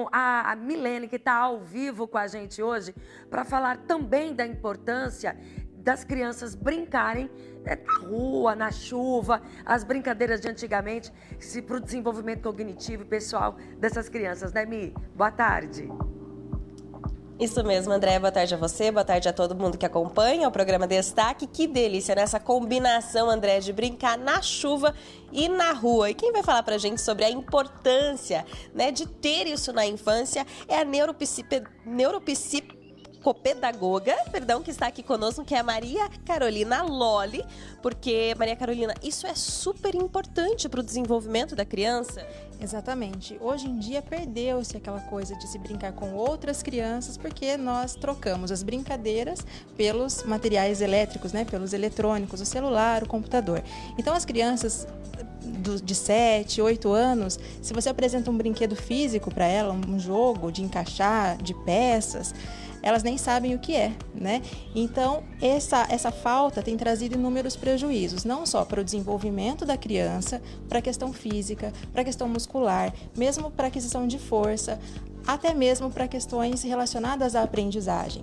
com a Milene, que está ao vivo com a gente hoje, para falar também da importância das crianças brincarem na rua, na chuva, as brincadeiras de antigamente, para o desenvolvimento cognitivo e pessoal dessas crianças, né, Mi? Boa tarde. Isso mesmo, André. Boa tarde a você, boa tarde a todo mundo que acompanha o programa Destaque. Que delícia nessa combinação, André, de brincar na chuva e na rua. E quem vai falar pra gente sobre a importância, né, de ter isso na infância é a neuropsicopedagoga, que está aqui conosco, que é a Maria Carolina Lolli, porque, Maria Carolina, isso é super importante para o desenvolvimento da criança. Exatamente. Hoje em dia perdeu-se aquela coisa de se brincar com outras crianças, porque nós trocamos as brincadeiras pelos materiais elétricos, né? Pelos eletrônicos, o celular, o computador. Então as crianças de 7, 8 anos, se você apresenta um brinquedo físico para ela, um jogo de encaixar, de peças, elas nem sabem o que é, né? Então, essa falta tem trazido inúmeros prejuízos, não só para o desenvolvimento da criança, para a questão física, para a questão muscular, mesmo para a aquisição de força, até mesmo para questões relacionadas à aprendizagem.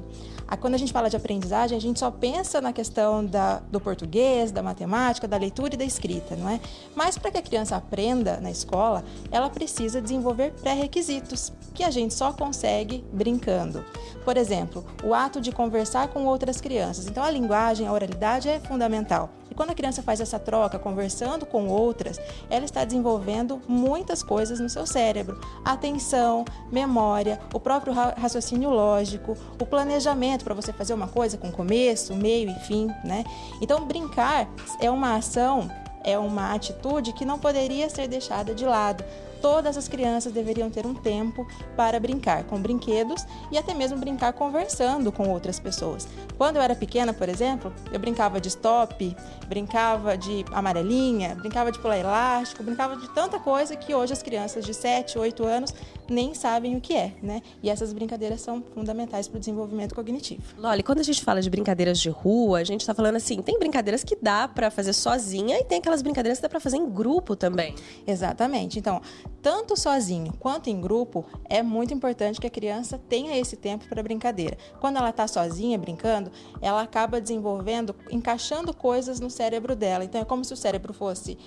Quando a gente fala de aprendizagem, a gente só pensa na questão do português, da matemática, da leitura e da escrita, não é? Mas para que a criança aprenda na escola, ela precisa desenvolver pré-requisitos, que a gente só consegue brincando. Por exemplo, o ato de conversar com outras crianças. Então, a linguagem, a oralidade é fundamental. E quando a criança faz essa troca, conversando com outras, ela está desenvolvendo muitas coisas no seu cérebro. Atenção, memória, o próprio raciocínio lógico, o planejamento para você fazer uma coisa com começo, meio e fim, né? Então, brincar é uma ação, é uma atitude que não poderia ser deixada de lado. Todas as crianças deveriam ter um tempo para brincar com brinquedos e até mesmo brincar conversando com outras pessoas. Quando eu era pequena, por exemplo, eu brincava de stop, brincava de amarelinha, brincava de pular elástico, brincava de tanta coisa que hoje as crianças de 7, 8 anos nem sabem o que é, né? E essas brincadeiras são fundamentais para o desenvolvimento cognitivo. Lolli, quando a gente fala de brincadeiras de rua, a gente está falando assim, tem brincadeiras que dá para fazer sozinha e tem aquelas brincadeiras que dá para fazer em grupo também. Exatamente. Então, tanto sozinho quanto em grupo, é muito importante que a criança tenha esse tempo para brincadeira. Quando ela está sozinha brincando, ela acaba desenvolvendo, encaixando coisas no cérebro dela. Então, é como se o cérebro fosse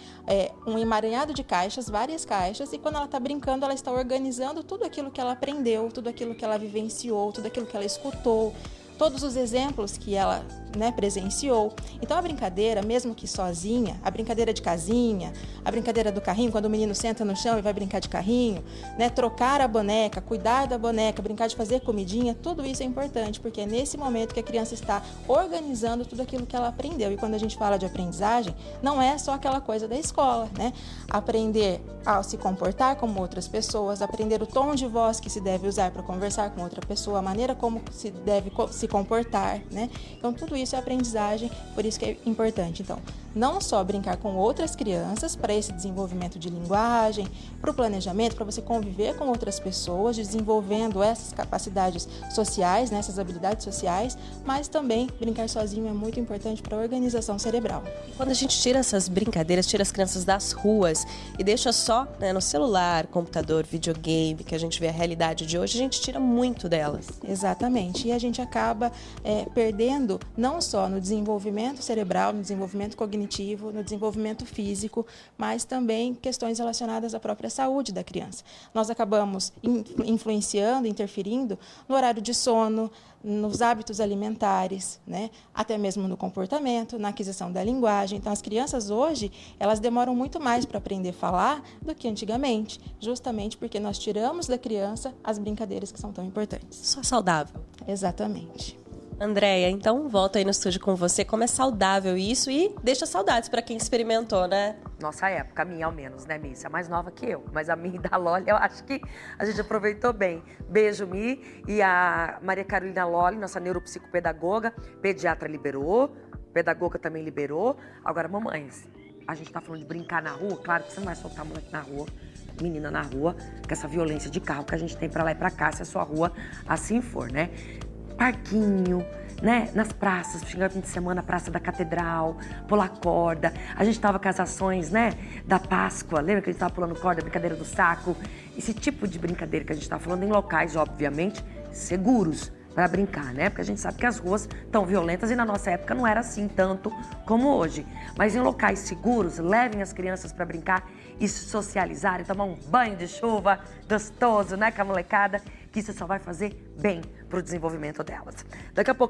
um emaranhado de caixas, várias caixas, e quando ela está brincando, ela está organizando tudo aquilo que ela aprendeu, tudo aquilo que ela vivenciou, tudo aquilo que ela escutou, todos os exemplos que ela, né, presenciou. Então a brincadeira, mesmo que sozinha, a brincadeira de casinha, a brincadeira do carrinho, quando o menino senta no chão e vai brincar de carrinho, né, trocar a boneca, cuidar da boneca, brincar de fazer comidinha, tudo isso é importante, porque é nesse momento que a criança está organizando tudo aquilo que ela aprendeu. E quando a gente fala de aprendizagem, não é só aquela coisa da escola, né? Aprender a se comportar como outras pessoas, aprender o tom de voz que se deve usar para conversar com outra pessoa, a maneira como se deve se comportar, né? Então, tudo isso é aprendizagem, por isso que é importante. Então, não só brincar com outras crianças para esse desenvolvimento de linguagem, para o planejamento, para você conviver com outras pessoas, desenvolvendo essas capacidades sociais, né, essas habilidades sociais, mas também brincar sozinho é muito importante para a organização cerebral. Quando a gente tira essas brincadeiras, tira as crianças das ruas e deixa só, né, no celular, computador, videogame, que a gente vê a realidade de hoje, a gente tira muito delas. Exatamente. E a gente acaba perdendo não só no desenvolvimento cerebral, no desenvolvimento cognitivo, no desenvolvimento físico, mas também questões relacionadas à própria saúde da criança. Nós acabamos influenciando, interferindo no horário de sono, nos hábitos alimentares, né? Até mesmo no comportamento, na aquisição da linguagem. Então, as crianças hoje, elas demoram muito mais para aprender a falar do que antigamente, justamente porque nós tiramos da criança as brincadeiras que são tão importantes. Só saudável. Exatamente. Andréia, então volto aí no estúdio com você. Como é saudável isso e deixa saudades para quem experimentou, né? Nossa época, a minha ao menos, né, Mi? Você é mais nova que eu, mas a minha e da Lolli, eu acho que a gente aproveitou bem. Beijo, Mi. E a Maria Carolina Lolli, nossa neuropsicopedagoga, pediatra liberou, pedagoga também liberou. Agora, mamães, a gente tá falando de brincar na rua, claro que você não vai soltar moleque na rua, menina na rua, com essa violência de carro que a gente tem pra lá e pra cá, se a sua rua assim for, né? parquinho, né? Nas praças, chegando fim de semana, Praça da Catedral, pular corda. A gente tava com as ações, né? Da Páscoa, lembra que a gente tava pulando corda, brincadeira do saco? Esse tipo de brincadeira que a gente tá falando em locais, obviamente, seguros para brincar, né? Porque a gente sabe que as ruas estão violentas e na nossa época não era assim tanto como hoje. Mas em locais seguros, levem as crianças para brincar e se socializarem, tomar um banho de chuva gostoso, né, com a molecada, que isso só vai fazer bem pro desenvolvimento delas. Daqui a pouco